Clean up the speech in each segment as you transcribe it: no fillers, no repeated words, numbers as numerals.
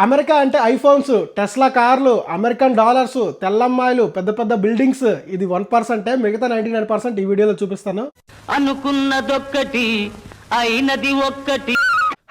America అంటే iPhones, Tesla కార్లు, American dollars, తెల్లమ్మాయిలు, పెద్ద పెద్ద బిల్డింగ్స్. ఇది 1%. మిగతా 99% ఈ వీడియోలో చూపిస్తాను. అనుకున్నదొక్కటి అయినది ఒక్కటి.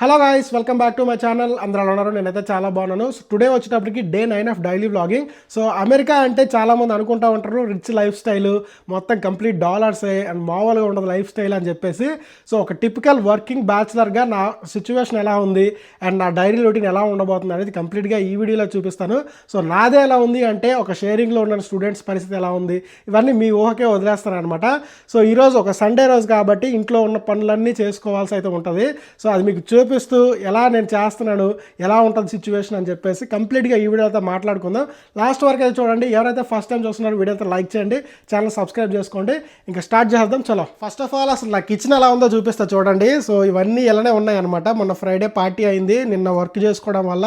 Hello guys, welcome back to my channel. అందరూ ఎలా ఉన్నారు? నేనైతే చాలా బాగున్నాను. సో టుడే వచ్చేటప్పటికి day 9 of daily vlogging. So America అంటే చాలామంది అనుకుంటూ ఉంటారు రిచ్ లైఫ్ స్టైల్, మొత్తం కంప్లీట్ డాలర్సే అండ్ మామూలుగా ఉండదు లైఫ్ స్టైల్ అని చెప్పేసి. సో ఒక టిపికల్ వర్కింగ్ బ్యాచులర్గా నా సిచ్యువేషన్ ఎలా ఉంది అండ్ నా డైలీ రొటీన్ ఎలా ఉండబోతుంది అనేది కంప్లీట్గా ఈ వీడియోలో చూపిస్తాను. సో నాదే ఎలా ఉంది అంటే ఒక షేరింగ్లో ఉన్న స్టూడెంట్స్ పరిస్థితి ఎలా ఉంది, ఇవన్నీ మీ ఊహకే వదిలేస్తాను అనమాట. సో ఈరోజు ఒక సండే రోజు కాబట్టి ఇంట్లో ఉన్న పనులన్నీ చేసుకోవాల్సి అయితే ఉంటుంది. సో అది మీకు చూపిస్తూ ఎలా నేను చేస్తున్నాను, ఎలా ఉంటుంది సిచ్యువేషన్ అని చెప్పేసి కంప్లీట్గా ఈ వీడియో అయితే మాట్లాడుకుందాం. లాస్ట్ వరకు అయితే చూడండి. ఎవరైతే ఫస్ట్ టైం చూస్తున్నారో వీడియో అయితే లైక్ చేయండి, ఛానల్ సబ్స్క్రైబ్ చేసుకోండి. ఇంకా స్టార్ట్ చేద్దాం. చలో, ఫస్ట్ ఆఫ్ ఆల్ అసలు నా కిచెన్ ఎలా ఉందో చూపిస్తా చూడండి. సో ఇవన్నీ ఇలానే ఉన్నాయన్నమాట. మొన్న ఫ్రైడే పార్టీ అయింది, నిన్న వర్క్ చేసుకోవడం వల్ల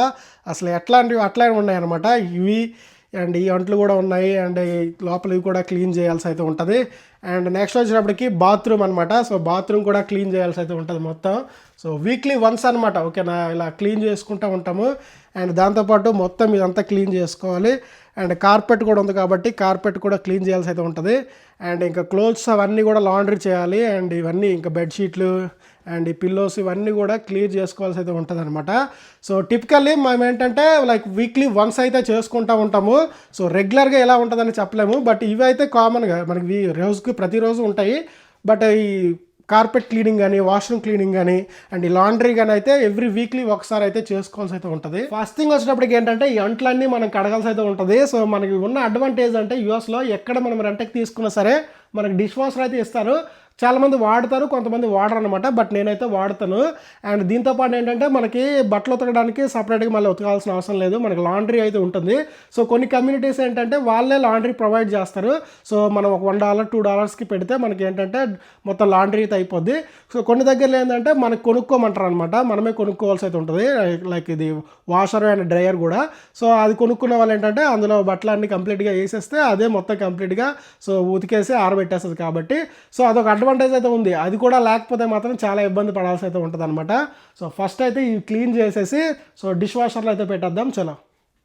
అసలు ఎట్లాంటివి అట్లానే ఉన్నాయన్నమాట. ఇవి అండ్ ఈ అంట్లు కూడా ఉన్నాయి అండ్ ఈ లోపల ఇవి కూడా క్లీన్ చేయాల్సి అయితే ఉంటుంది. అండ్ నెక్స్ట్ వచ్చినప్పటికి బాత్రూమ్ అనమాట. సో బాత్రూమ్ కూడా క్లీన్ చేయాల్సి అయితే ఉంటుంది మొత్తం. సో వీక్లీ వన్స్ అనమాట, ఓకేనా, ఇలా క్లీన్ చేసుకుంటూ ఉంటాము. అండ్ దాంతోపాటు మొత్తం ఇదంతా క్లీన్ చేసుకోవాలి. అండ్ కార్పెట్ కూడా ఉంది కాబట్టి కార్పెట్ కూడా క్లీన్ చేయాల్సి అయితే ఉంటుంది. అండ్ ఇంకా క్లోత్స్ అవన్నీ కూడా లాండ్రీ చేయాలి. అండ్ ఇవన్నీ ఇంకా బెడ్షీట్లు అండ్ ఈ పిల్లోస్ ఇవన్నీ కూడా క్లియర్ చేసుకోవాల్సి అయితే ఉంటుంది అనమాట. సో టిపికల్లీ మేము ఏంటంటే లైక్ వీక్లీ వన్స్ అయితే చేసుకుంటూ ఉంటాము. సో రెగ్యులర్గా ఎలా ఉంటుందని చెప్పలేము, బట్ ఇవి అయితే కామన్గా మనకి రోజుకి ప్రతిరోజు ఉంటాయి. బట్ ఈ కార్పెట్ క్లీనింగ్ కానీ, వాష్రూమ్ క్లీనింగ్ కానీ అండ్ ఈ లాండ్రీ కానీ అయితే ఎవ్రీ వీక్లీ ఒకసారి అయితే చేసుకోవాల్సి అయితే ఉంటుంది. ఫస్ట్ థింగ్ వచ్చినప్పటికి ఏంటంటే ఈ అంట్లన్నీ మనం కడగాల్సి అయితే ఉంటుంది. సో మనకి ఉన్న అడ్వాంటేజ్ అంటే యూఎస్లో ఎక్కడ మనం రెంట్కి తీసుకున్నా సరే మనకి డిష్ వాషర్ అయితే ఇస్తారు. చాలామంది వాడతారు, కొంతమంది వాడరు అనమాట, బట్ నేనైతే వాడతాను. అండ్ దీంతోపాటు ఏంటంటే మనకి బట్టలు ఉతకడానికి సపరేట్గా మళ్ళీ ఉతకాల్సిన అవసరం లేదు, మనకి లాండ్రీ అయితే ఉంటుంది. సో కొన్ని కమ్యూనిటీస్ ఏంటంటే వాళ్ళే లాండ్రీ ప్రొవైడ్ చేస్తారు. సో మనం ఒక $1 $2కి పెడితే మనకి ఏంటంటే మొత్తం లాండ్రీ అయితే అయిపోద్ది. సో కొన్ని దగ్గరలో ఏంటంటే మనకి కొనుక్కోమంటారు అనమాట, మనమే కొనుక్కోవాల్సి అయితే ఉంటుంది. లైక్ ఇది వాషర్ అండ్ డ్రైయర్ కూడా. సో అది కొనుక్కున్న వాళ్ళు ఏంటంటే అందులో బట్టలన్నీ కంప్లీట్గా వేసేస్తే అదే మొత్తం కంప్లీట్గా సో ఉతికేసి ఆరబెట్టేస్తుంది కాబట్టి. సో అదొక అడ్వాంటేజ్ అయితే ఉంది. అది కూడా లేకపోతే మాత్రం చాలా ఇబ్బంది పడాల్సి అయితే ఉంటుంది అనమాట. సో ఫస్ట్ అయితే ఇవి క్లీన్ చేసేసి సో డిష్ వాషర్లో అయితే పెట్టేద్దాం. చలో.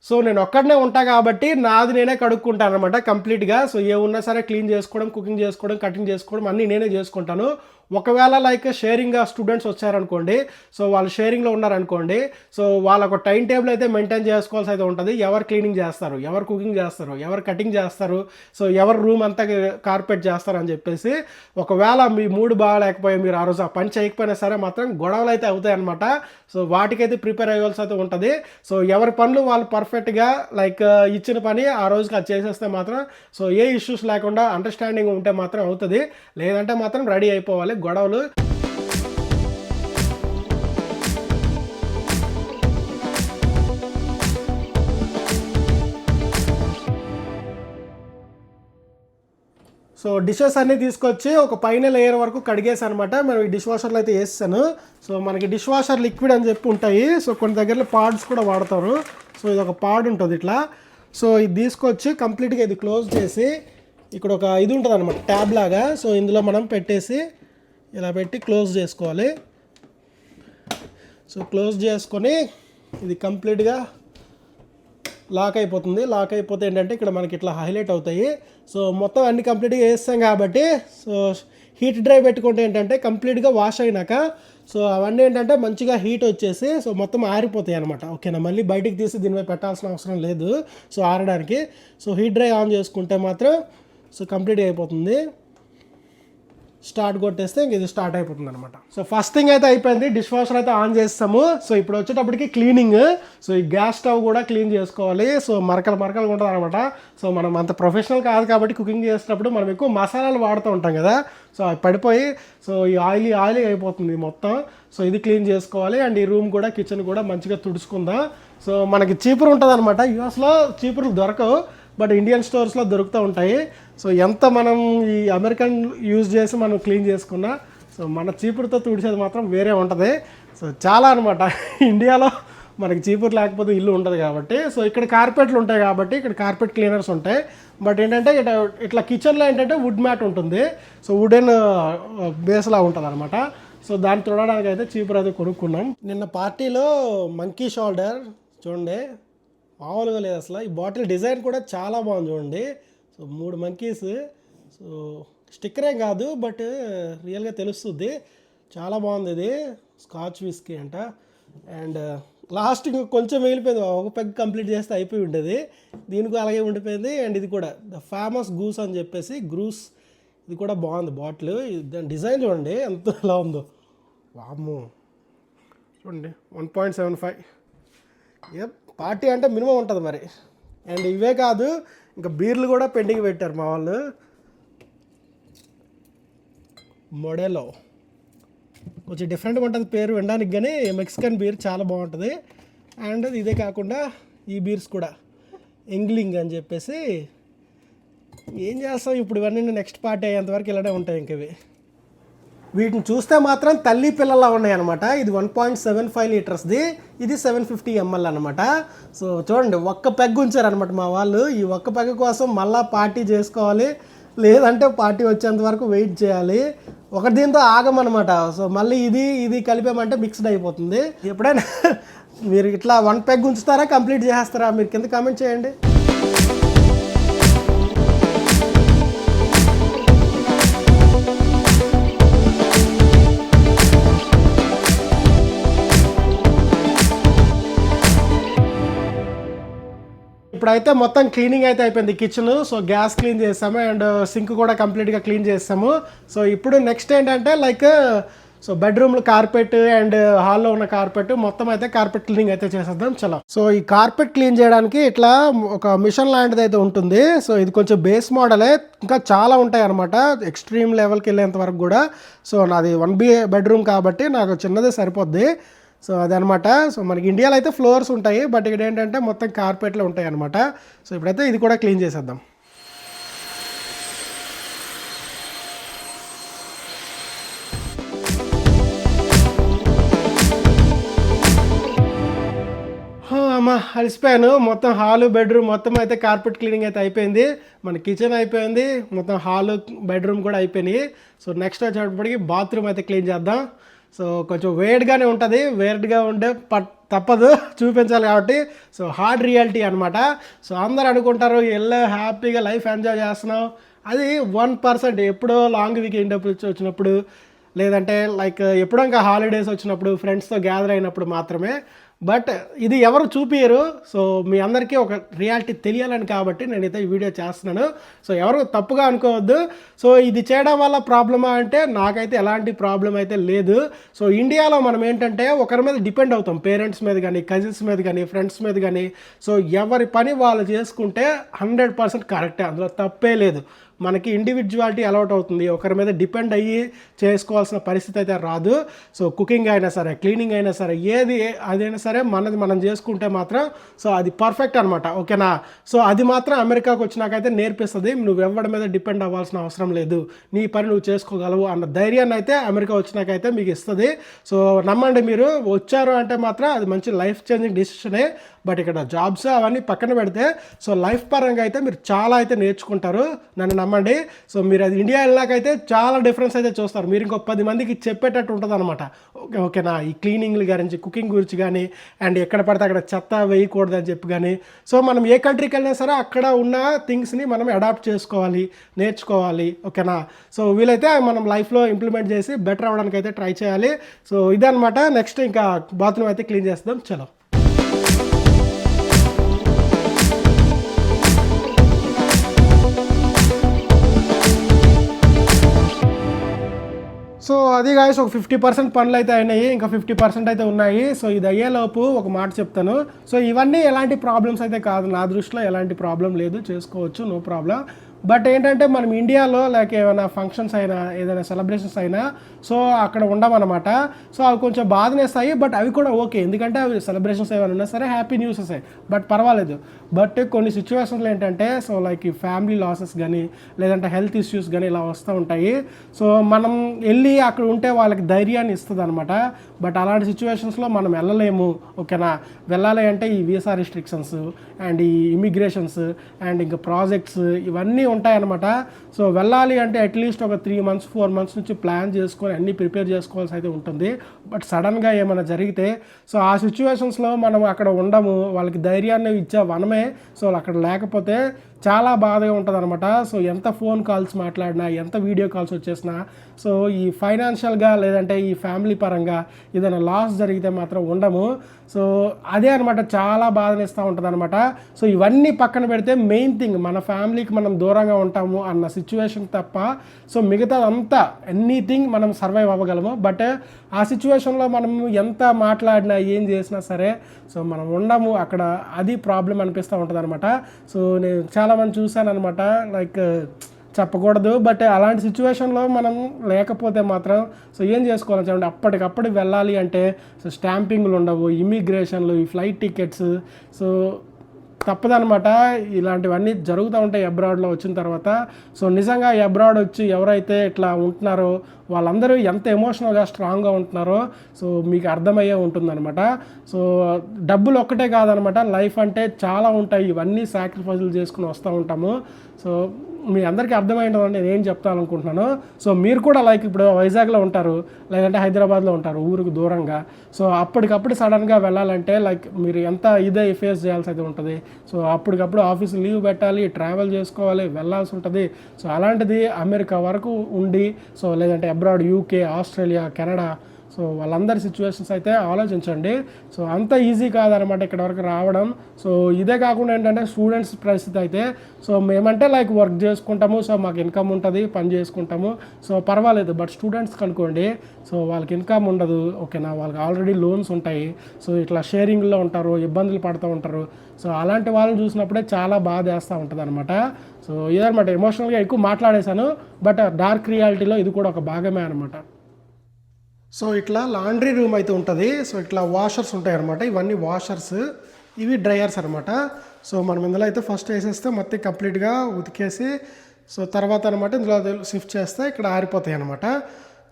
సో నేను ఒక్కడనే ఉంటా కాబట్టి నాది నేనే కడుక్కుంటాను అనమాట కంప్లీట్గా. సో ఏమున్నా సరే క్లీన్ చేసుకోవడం, కుకింగ్ చేసుకోవడం, కటింగ్ చేసుకోవడం అన్నీ నేనే చేసుకుంటాను. ఒకవేళ లైక్ షేరింగ్గా స్టూడెంట్స్ వచ్చారనుకోండి, సో వాళ్ళు షేరింగ్లో ఉన్నారనుకోండి, సో వాళ్ళకు టైం టేబుల్ అయితే మెయింటైన్ చేసుకోవాల్సి అయితే ఉంటుంది. ఎవరు క్లీనింగ్ చేస్తారు, ఎవరు కుకింగ్ చేస్తారు, ఎవరు కటింగ్ చేస్తారు, సో ఎవరు రూమ్ అంతా కార్పెట్ చేస్తారు అని చెప్పేసి. ఒకవేళ మీ మూడు బాగాలేకపోయి మీరు ఆ రోజు ఆ పని చేయకపోయినా సరే మాత్రం గొడవలు అయితే అవుతాయి అనమాట. సో వాటికైతే ప్రిపేర్ అయ్యాల్సి అయితే ఉంటుంది. సో ఎవరి పనులు వాళ్ళు పర్ఫెక్ట్గా లైక్ ఇచ్చిన పని ఆ రోజుకి అది చేసేస్తే మాత్రం సో ఏ ఇష్యూస్ లేకుండా అండర్స్టాండింగ్ ఉంటే మాత్రం అవుతుంది. లేదంటే మాత్రం రెడీ అయిపోవాలి గొడవలు. సో డిషెస్ అన్నీ తీసుకొచ్చి ఒక పైన లేయర్ వరకు కడిగేసి అనమాట మనం ఈ డిష్ వాషర్లో అయితే వేసాను. సో మనకి డిష్ వాషర్ లిక్విడ్ అని చెప్పి ఉంటాయి. సో కొన్ని దగ్గరలో పాడ్స్ కూడా వాడతారు. సో ఇది ఒక పాడ్ ఉంటుంది ఇట్లా. సో ఇది తీసుకొచ్చి కంప్లీట్గా ఇది క్లోజ్ చేసి ఇక్కడ ఒక ఇది ఉంటుంది అనమాట, ట్యాబ్ లాగా. సో ఇందులో మనం పెట్టేసి ఇలా పెట్టి క్లోజ్ చేసుకోవాలి. సో క్లోజ్ చేసుకొని ఇది కంప్లీట్గా లాక్ అయిపోతుంది. లాక్ అయిపోతే ఏంటంటే ఇక్కడ మనకి ఇట్లా హైలైట్ అవుతాయి. సో మొత్తం అన్ని కంప్లీట్గా వేస్తాం కాబట్టి సో హీట్ డ్రై పెట్టుకుంటే ఏంటంటే కంప్లీట్గా వాష్ అయినాక సో అవన్నీ ఏంటంటే మంచిగా హీట్ వచ్చేసి సో మొత్తం ఆరిపోతాయి అనమాట. ఓకేనా, మళ్ళీ బయటికి తీసి దీని మీద పెట్టాల్సిన అవసరం లేదు సో ఆరడానికి. సో హీట్ డ్రై ఆన్ చేసుకుంటే మాత్రం సో కంప్లీట్గా అయిపోతుంది. స్టార్ట్ కొట్టేస్తే ఇంక ఇది స్టార్ట్ అయిపోతుంది అనమాట. సో ఫస్ట్ థింగ్ అయితే అయిపోయింది, డిష్ వాషర్ అయితే ఆన్ చేస్తాము. సో ఇప్పుడు వచ్చేటప్పటికి క్లీనింగ్. సో ఈ గ్యాస్ స్టవ్ కూడా క్లీన్ చేసుకోవాలి. సో మరకలు ఉంటుంది అనమాట. సో మనం అంత ప్రొఫెషనల్ కాదు కాబట్టి కుకింగ్ చేసేటప్పుడు మనం ఎక్కువ మసాలాలు వాడుతూ ఉంటాం కదా. సో అవి పడిపోయి సో ఈ ఆయిలీ అయిపోతుంది మొత్తం. సో ఇది క్లీన్ చేసుకోవాలి. అండ్ ఈ రూమ్ కూడా, కిచెన్ కూడా మంచిగా తుడుచుకుందాం. సో మనకి చీపురు ఉంటుంది అనమాట. యూఎస్లో చీపురులు దొరకవు, బట్ ఇండియన్ స్టోర్స్లో దొరుకుతూ ఉంటాయి. సో ఎంత మనం ఈ అమెరికన్ యూజ్ చేసి మనం క్లీన్ చేసుకున్నా సో మన చీపురుతో తుడిచేది మాత్రం వేరే ఉంటుంది. సో చాలా అనమాట. ఇండియాలో మనకి చీపురు లేకపోతే ఇల్లు ఉంటుంది కాబట్టి. సో ఇక్కడ కార్పెట్లు ఉంటాయి కాబట్టి ఇక్కడ కార్పెట్ క్లీనర్స్ ఉంటాయి. బట్ ఏంటంటే ఇట్లా కిచెన్లో ఏంటంటే వుడ్ మ్యాట్ ఉంటుంది. సో వుడెన్ బేస్లా ఉంటుంది అనమాట. సో దాన్ని తుడడానికి అయితే చీపురు అయితే కొనుక్కున్నాం. నిన్న పార్టీలో మంకీ షోల్డర్ చూడండి, మామూలుగా లేదు అసలు. ఈ బాటిల్ డిజైన్ కూడా చాలా బాగుంది చూడండి. So 3 monkeys. సో స్టిక్కరే కాదు, బట్ రియల్గా తెలుస్తుంది. చాలా బాగుంది. ఇది స్కాచ్ విస్కీ అంట. అండ్ లాస్ట్ కొంచెం మిగిలిపోయింది, ఒక పెగ్ కంప్లీట్ చేస్తే అయిపోయి ఉండేది. దీనికి అలాగే ఉండిపోయింది. అండ్ ఇది కూడా ద ఫేమస్ గూస్ అని చెప్పేసి గ్రూస్, ఇది కూడా బాగుంది బాటిల్. దాని డిజైన్ చూడండి ఎంత ఎలా ఉందో. వామ్మో చూడండి, 1.75. ఏ పార్టీ అంటే మినిమం ఉంటుంది మరి. అండ్ ఇవే కాదు, ఇంకా బీర్లు కూడా పెండింగ్ పెట్టారు మా వాళ్ళు. మోడెలో కొంచెం డిఫరెంట్గా ఉంటుంది పేరు వినడానికి, కానీ మెక్సికన్ బీర్ చాలా బాగుంటుంది. అండ్ ఇదే కాకుండా ఈ బీర్స్ కూడా ఎంగ్లింగ్ అని చెప్పేసి. ఏం చేస్తాం ఇప్పుడు, ఇవన్నీ నెక్స్ట్ పార్టీ అయ్యేంతవరకు ఇలానే ఉంటాయి ఇంక ఇవి. వీటిని చూస్తే మాత్రం తల్లి పిల్లలా ఉన్నాయి అనమాట. ఇది 1.75 లీటర్స్ది, ఇది 750 ml అనమాట. సో చూడండి, ఒక్క పెగ్ ఉంచారనమాట మా వాళ్ళు. ఈ ఒక్క పెగ్ కోసం మళ్ళీ పార్టీ చేసుకోవాలి, లేదంటే పార్టీ వచ్చేంత వరకు వెయిట్ చేయాలి. ఒక దీంతో ఆగమనమాట. సో మళ్ళీ ఇది కలిపామంటే మిక్స్డ్ అయిపోతుంది. ఎప్పుడైనా మీరు ఇట్లా 1 పెగ్ ఉంచుతారా, కంప్లీట్ చేస్తారా? మీరు కింద కామెంట్ చేయండి. ఇప్పుడైతే మొత్తం క్లీనింగ్ అయితే అయిపోయింది కిచెన్. సో గ్యాస్ క్లీన్ చేసాము అండ్ సింక్ కూడా కంప్లీట్గా క్లీన్ చేసాము. సో ఇప్పుడు నెక్స్ట్ ఏంటంటే లైక్ సో బెడ్రూమ్లో కార్పెట్ అండ్ హాల్లో ఉన్న కార్పెట్ మొత్తం అయితే కార్పెట్ క్లీనింగ్ అయితే చేసేద్దాం చలో. సో ఈ కార్పెట్ క్లీన్ చేయడానికి ఇట్లా ఒక మిషన్ లాంటిది అయితే ఉంటుంది. సో ఇది కొంచెం బేస్ మోడలే, ఇంకా చాలా ఉంటాయి అనమాట ఎక్స్ట్రీమ్ లెవెల్కి వెళ్ళేంత వరకు కూడా. సో నాది 1 బెడ్రూమ్ కాబట్టి నాకు చిన్నదే సరిపోద్ది. సో అదనమాట. సో మనకి ఇండియాలో అయితే ఫ్లోర్స్ ఉంటాయి, బట్ ఇక్కడ ఏంటంటే మొత్తం కార్పెట్లు ఉంటాయి అనమాట. సో ఇప్పుడైతే ఇది కూడా క్లీన్ చేసేద్దాం. అమ్మా అలసిపోయాను. మొత్తం హాలు బెడ్రూమ్ మొత్తం అయితే కార్పెట్ క్లీనింగ్ అయితే అయిపోయింది. మన కిచెన్ అయిపోయింది, మొత్తం హాలు బెడ్రూమ్ కూడా అయిపోయినాయి. సో నెక్స్ట్ వచ్చేటప్పటికి బాత్రూమ్ అయితే క్లీన్ చేద్దాం. సో కొంచెం వేడిగానే ఉంటుంది, వేడిగా ఉండే తప్పదు చూపించాలి కాబట్టి. సో హార్డ్ రియాలిటీ అనమాట. సో అందరు అనుకుంటారు ఎల్లో హ్యాపీగా లైఫ్ ఎంజాయ్ చేస్తున్నాం, అది 1%. ఎప్పుడో లాంగ్ వీకెండ్ వచ్చినప్పుడు, లేదంటే లైక్ ఎప్పుడో ఇంకా హాలిడేస్ వచ్చినప్పుడు ఫ్రెండ్స్తో గ్యాదర్ అయినప్పుడు మాత్రమే. బట్ ఇది ఎవరు చూపించరు. సో మీ అందరికీ ఒక రియాలిటీ తెలియాలని కాబట్టి నేనైతే ఈ వీడియో చేస్తున్నాను. సో ఎవరు తప్పుగా అనుకోవద్దు. సో ఇది చేయడం వల్ల ప్రాబ్లమా అంటే నాకైతే ఎలాంటి ప్రాబ్లం అయితే లేదు. సో ఇండియాలో మనం ఏంటంటే ఒకరి మీద డిపెండ్ అవుతాం, పేరెంట్స్ మీద కానీ, కజిన్స్ మీద కానీ, ఫ్రెండ్స్ మీద కానీ. సో ఎవరి పని వాళ్ళు చేసుకుంటే 100% కరెక్టే, అందులో తప్పే లేదు. మనకి ఇండివిజువాలిటీ అలౌట్ అవుతుంది, ఒకరి మీద డిపెండ్ అయ్యి చేసుకోవాల్సిన పరిస్థితి అయితే రాదు. సో కుకింగ్ అయినా సరే, క్లీనింగ్ అయినా సరే, అదైనా సరే మనది మనం చేసుకుంటే మాత్రం సో అది పర్ఫెక్ట్ అనమాట. ఓకేనా? సో అది మాత్రం అమెరికాకు వచ్చినాకైతే నేర్పిస్తుంది. నువ్వు ఎవరి మీద డిపెండ్ అవ్వాల్సిన అవసరం లేదు, నీ పని నువ్వు చేసుకోగలవు అన్న ధైర్యాన్ని అయితే అమెరికా వచ్చినాకైతే మీకు ఇస్తుంది. సో నమ్మండి, మీరు వచ్చారు అంటే మాత్రం అది మంచి లైఫ్ చేంజింగ్ డిసిషనే. బట్ ఇక్కడ జాబ్స్ అవన్నీ పక్కన పెడితే సో లైఫ్ పరంగా అయితే మీరు చాలా అయితే నేర్చుకుంటారు, నన్ను నమ్మండి. సో మీరు అది ఇండియా వెళ్ళాకైతే చాలా డిఫరెన్స్ అయితే చూస్తారు. మీరు ఇంకో 10 మందికి చెప్పేటట్టు ఉంటుంది అనమాట. ఓకేనా? ఈ క్లీనింగ్ గురించి, కుకింగ్ గురించి కానీ, అండ్ ఎక్కడ పడితే అక్కడ చెత్త వేయకూడదు అని చెప్పి కానీ. సో మనం ఏ కంట్రీకి వెళ్ళినా సరే అక్కడ ఉన్న థింగ్స్ని మనం అడాప్ట్ చేసుకోవాలి, నేర్చుకోవాలి. ఓకేనా? సో వీలైతే మనం లైఫ్లో ఇంప్లిమెంట్ చేసి బెటర్ అవ్వడానికి అయితే ట్రై చేయాలి. సో ఇదనమాట. నెక్స్ట్ ఇంకా బాత్రూమ్ అయితే క్లీన్ చేస్తాం చలో. సో అది గాయస్, ఒక 50% పనులు అయితే అయినాయి, ఇంకా 50% అయితే ఉన్నాయి. సో ఇది అయ్యేలోపు ఒక మాట చెప్తాను. సో ఇవన్నీ ఎలాంటి ప్రాబ్లమ్స్ అయితే కాదు, నా దృష్టిలో ఎలాంటి ప్రాబ్లం లేదు, చేసుకోవచ్చు, నో ప్రాబ్లం. బట్ ఏంటంటే మనం ఇండియాలో లైక్ ఏమైనా ఫంక్షన్స్ అయినా, ఏదైనా సెలబ్రేషన్స్ అయినా సో అక్కడ ఉండమన్నమాట. సో అవి కొంచెం బాధనేస్తాయి, బట్ అవి కూడా ఓకే, ఎందుకంటే అవి సెలబ్రేషన్స్ ఏమైనా ఉన్నా సరే హ్యాపీ న్యూస్ వస్తాయి, బట్ పర్వాలేదు. బట్ కొన్ని సిచ్యువేషన్స్లో ఏంటంటే సో లైక్ ఈ ఫ్యామిలీ లాసెస్ కానీ, లేదంటే హెల్త్ ఇష్యూస్ కానీ ఇలా వస్తూ ఉంటాయి. సో మనం వెళ్ళి అక్కడ ఉంటే వాళ్ళకి ధైర్యాన్ని ఇస్తుంది అనమాట. బట్ అలాంటి సిచ్యువేషన్స్లో మనం వెళ్ళలేము. ఓకేనా? వెళ్ళాలి అంటే ఈ వీసా రిస్ట్రిక్షన్స్ అండ్ ఈ ఇమిగ్రేషన్స్ అండ్ ఇంకా ప్రాజెక్ట్స్ ఇవన్నీ ఉంటాయన్నమాట. సో వెళ్ళాలి అంటే అట్లీస్ట్ ఒక 3 months 4 months నుంచి ప్లాన్ చేసుకొని అన్నీ ప్రిపేర్ చేసుకోవాల్సి అయితే ఉంటుంది. బట్ సడన్గా ఏమైనా జరిగితే సో ఆ సిచ్యువేషన్స్లో మనం అక్కడ ఉండము, వాళ్ళకి ధైర్యాన్ని ఇచ్చే వనమే. సో వాళ్ళు అక్కడ లేకపోతే చాలా బాధగా ఉంటుంది అనమాట. సో ఎంత ఫోన్ కాల్స్ మాట్లాడినా, ఎంత వీడియో కాల్స్ వచ్చేసినా, సో ఈ ఫైనాన్షియల్గా లేదంటే ఈ ఫ్యామిలీ పరంగా ఏదైనా లాస్ జరిగితే మాత్రం ఉండము. సో అదే అనమాట చాలా బాధనిస్తూ ఉంటుంది అనమాట. సో ఇవన్నీ పక్కన పెడితే మెయిన్ థింగ్ మన ఫ్యామిలీకి మనం దూరంగా ఉంటాము అన్న సిచ్యువేషన్ తప్ప సో మిగతాదంతా ఎనీథింగ్ మనం సర్వైవ్ అవ్వగలము. బట్ ఆ సిచ్యువేషన్లో మనం ఎంత మాట్లాడినా ఏం చేసినా సరే సో మనం ఉండము అక్కడ, అది ప్రాబ్లం అనిపిస్తూ ఉంటుంది అనమాట. సో నేను చాలామంది చూశాను అనమాట, లైక్ చెప్పకూడదు బట్ అలాంటి సిచ్యువేషన్లో మనం లేకపోతే మాత్రం సో ఏం చేసుకోవాలి చెప్పండి. అప్పటికప్పుడు వెళ్ళాలి అంటే సో స్టాంపింగ్లు ఉండవు, ఇమిగ్రేషన్లు, ఈ ఫ్లైట్ టికెట్స్, సో తప్పదనమాట. ఇలాంటివన్నీ జరుగుతూ ఉంటాయి అబ్రాడ్లో వచ్చిన తర్వాత. సో నిజంగా అబ్రాడ్ వచ్చి ఎవరైతే ఇట్లా ఉంటున్నారో వాళ్ళందరూ ఎంత ఎమోషనల్గా స్ట్రాంగ్గా ఉంటున్నారో సో మీకు అర్థమయ్యే ఉంటుందన్నమాట. సో డబ్బులు ఒక్కటే కాదనమాట, లైఫ్ అంటే చాలా ఉంటాయి, ఇవన్నీ సాక్రిఫైజులు చేసుకుని వస్తూ ఉంటాము. సో మీ అందరికీ అర్థమైందని నేను ఏం చెప్తాను. సో మీరు కూడా లైక్ ఇప్పుడు వైజాగ్లో ఉంటారు, లేదంటే హైదరాబాద్లో ఉంటారు ఊరికి దూరంగా. సో అప్పటికప్పుడు సడన్గా వెళ్ళాలంటే లైక్ మీరు ఎంత ఇదే ఫేస్ చేయాల్సి అయితే ఉంటుంది. సో అప్పటికప్పుడు ఆఫీస్ లీవ్ పెట్టాలి, ట్రావెల్ చేసుకోవాలి, వెళ్ళాల్సి ఉంటుంది. సో అలాంటిది అమెరికా వరకు ఉండి సో లేదంటే abroad, UK, Australia, Canada, so వాళ్ళందరి సిచ్యువేషన్స్ అయితే ఆలోచించండి. సో అంత ఈజీ కాదనమాట ఇక్కడ వరకు రావడం. సో ఇదే కాకుండా ఏంటంటే స్టూడెంట్స్ పరిస్థితి అయితే సో మేమంటే లైక్ వర్క్ చేసుకుంటాము, సో మాకు ఇన్కమ్ ఉంటుంది, పని చేసుకుంటాము, సో పర్వాలేదు. బట్ స్టూడెంట్స్కి అనుకోండి సో వాళ్ళకి ఇన్కమ్ ఉండదు, ఓకేనా, వాళ్ళకి ఆల్రెడీ లోన్స్ ఉంటాయి, సో ఇట్లా షేరింగ్లో ఉంటారు, ఇబ్బందులు పడుతూ ఉంటారు. సో అలాంటి వాళ్ళని చూసినప్పుడే చాలా బాధ వేస్తూ ఉంటుంది అనమాట. సో ఇదనమాట, ఎమోషనల్గా ఎక్కువ మాట్లాడేశాను బట్ డార్క్ రియాలిటీలో ఇది కూడా ఒక భాగమే అనమాట. సో ఇట్లా లాండ్రీ రూమ్ అయితే ఉంటుంది. సో ఇట్లా వాషర్స్ ఉంటాయి అనమాట, ఇవన్నీ వాషర్స్, ఇవి డ్రయర్స్ అనమాట. సో మనం ఇందులో అయితే ఫస్ట్ వేసేస్తే మొత్తం కంప్లీట్గా ఉతికేసి సో తర్వాత అనమాట ఇందులో షిఫ్ట్ చేస్తే ఇక్కడ ఆరిపోతాయి అనమాట.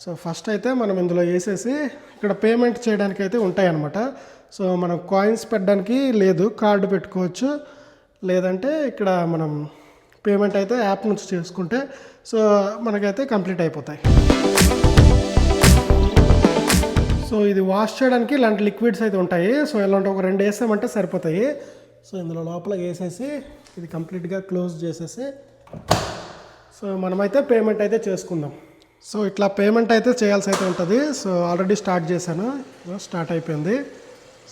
సో ఫస్ట్ అయితే మనం ఇందులో వేసేసి ఇక్కడ పేమెంట్ చేయడానికి అయితే ఉంటాయి అనమాట. సో మనం కాయిన్స్ పెట్టడానికి లేదు, కార్డు పెట్టుకోవచ్చు, లేదంటే ఇక్కడ మనం పేమెంట్ అయితే యాప్ నుంచి చేసుకుంటే సో మనకైతే కంప్లీట్ అయిపోతాయి. సో ఇది వాష్ చేయడానికి ఇలాంటి లిక్విడ్స్ అయితే ఉంటాయి. సో ఇలాంటి ఒక 2 వేసామంటే సరిపోతాయి. సో ఇందులో లోపల వేసేసి ఇది కంప్లీట్గా క్లోజ్ చేసేసి సో మనమైతే పేమెంట్ అయితే చేసుకుందాం. సో ఇట్లా పేమెంట్ అయితే చేయాల్సి అయితే ఉంటుంది. సో ఆల్రెడీ స్టార్ట్ చేశాను, స్టార్ట్ అయిపోయింది.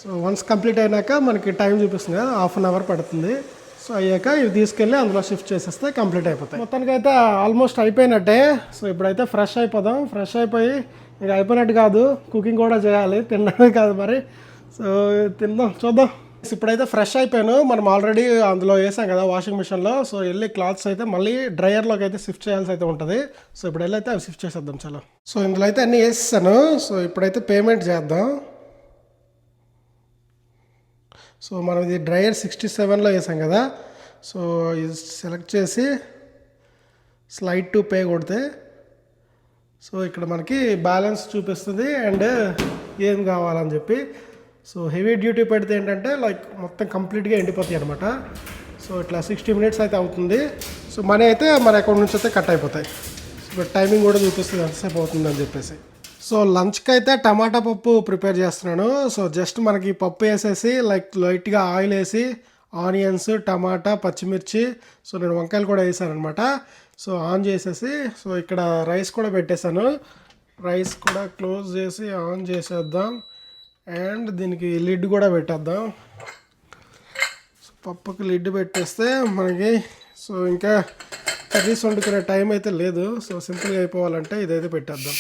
సో వన్స్ కంప్లీట్ అయినాక మనకి టైం చూపిస్తుంది కదా, 1/2 hour పడుతుంది. సో అయ్యాక ఇవి తీసుకెళ్ళి అందులో షిఫ్ట్ చేసేస్తే కంప్లీట్ అయిపోతాయి. మొత్తానికి అయితే ఆల్మోస్ట్ అయిపోయినట్టే. సో ఇప్పుడైతే ఫ్రెష్ అయిపోదాం. ఫ్రెష్ అయిపోయి ఇక అయిపోయినట్టు కాదు, కుకింగ్ కూడా చేయాలి, తినడమే కాదు మరి. సో తిందాం, చూద్దాం. ఇప్పుడైతే ఫ్రెష్ అయిపోయాను. మనం ఆల్రెడీ అందులో వేసాం కదా వాషింగ్ మిషన్లో. సో వెళ్ళి క్లాత్స్ అయితే మళ్ళీ డ్రయర్లోకి అయితే షిఫ్ట్ చేయాల్సి అయితే ఉంటుంది. సో ఇప్పుడు వెళ్ళి అయితే అవి షిఫ్ట్ చేసేద్దాం చలో. సో ఇందులో అయితే అన్నీ వేసేసాను. సో ఇప్పుడైతే పేమెంట్ చేద్దాం. సో మనం ఇది డ్రయర్ 67లో వేసాం కదా. సో ఇది సెలెక్ట్ చేసి స్లైడ్ టు పే కొడితే సో ఇక్కడ మనకి బ్యాలెన్స్ చూపిస్తుంది అండ్ ఏం కావాలని చెప్పి. సో హెవీ డ్యూటీ పెడితే ఏంటంటే లైక్ మొత్తం కంప్లీట్గా ఎండిపోతాయి అనమాట. సో ఇట్లా 60 minutes అయితే అవుతుంది. సో మనీ అయితే మన అకౌంట్ నుంచి అయితే కట్ అయిపోతాయి. సో టైమింగ్ కూడా చూపిస్తుంది ఎంతసేపు అవుతుందని చెప్పేసి. సో లంచ్కి అయితే టమాటా పప్పు ప్రిపేర్ చేస్తున్నాను. సో జస్ట్ మనకి పప్పు వేసేసి లైక్ లైట్గా ఆయిల్ వేసి ఆనియన్స్, టమాటా, పచ్చిమిర్చి, సో నేను వంకాయలు కూడా వేసాను అనమాట. సో ఆన్ చేసేసి సో ఇక్కడ రైస్ కూడా పెట్టేశాను. రైస్ కూడా క్లోజ్ చేసి ఆన్ చేసేద్దాం అండ్ దీనికి లిడ్ కూడా పెట్టేద్దాం. సో పప్పుకి లిడ్ పెట్టేస్తే మనకి సో ఇంకా కర్రీస్ వండుకునే టైం అయితే లేదు. సో సింపుల్గా అయిపోవాలంటే ఇదైతే పెట్టేద్దాం.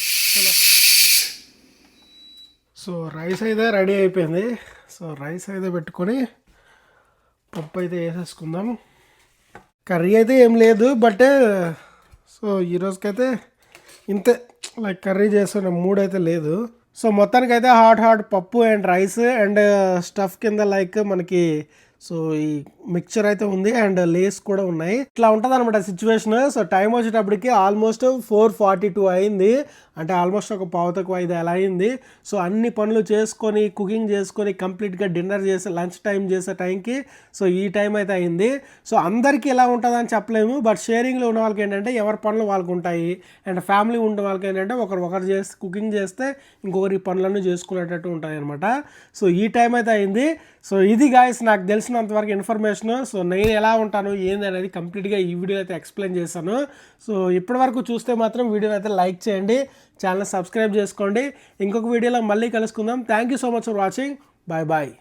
సో రైస్ అయితే రెడీ అయిపోయింది. సో రైస్ అయితే పెట్టుకొని పప్పు అయితే వేసేసుకుందాం. కర్రీ అయితే ఏం లేదు బట్ సో ఈరోజుకైతే ఇంతే, లైక్ కర్రీ చేసుకునే మూడ్ అయితే లేదు. సో మొత్తానికైతే హాట్ పప్పు అండ్ రైస్ అండ్ స్టఫ్ కింద లైక్ మనకి సో ఈ మిక్చర్ అయితే ఉంది అండ్ లేస్ కూడా ఉన్నాయి. ఇట్లా ఉంటుంది అనమాట సిచ్యువేషన్. సో టైం వచ్చేటప్పటికి ఆల్మోస్ట్ 4:42 అయింది, అంటే ఆల్మోస్ట్ ఒక 4:45 అలా అయింది. సో అన్ని పనులు చేసుకొని కుకింగ్ చేసుకొని కంప్లీట్గా డిన్నర్ చేసి లంచ్ టైం చేసే టైంకి సో ఈ టైం అయితే అయింది. సో అందరికీ ఎలా ఉంటుందని చెప్పలేము, బట్ షేరింగ్లో ఉన్న వాళ్ళకి ఏంటంటే ఎవరి పనులు వాళ్ళకు ఉంటాయి, అండ్ ఫ్యామిలీ ఉన్న వాళ్ళకి ఏంటంటే ఒకరు చేసి కుకింగ్ చేస్తే ఇంకొకరి పనులను చేసుకునేటట్టు ఉంటాయి అనమాట. సో ఈ టైం అయితే అయింది. సో ఇది గాయస్ నాకు తెలిసినంతవరకు ఇన్ఫర్మేషన్. సో నేను ఎలా ఉంటాను ఏంది అనేది కంప్లీట్గా ఈ వీడియో అయితే ఎక్స్ప్లెయిన్ చేశాను. సో ఇప్పటివరకు చూస్తే మాత్రం వీడియోని అయితే లైక్ చేయండి, ఛానల్ సబ్స్క్రైబ్ చేసుకోండి. ఇంకొక వీడియోలో మళ్ళీ కలుసుకుందాం. Thank you so much for watching. Bye bye.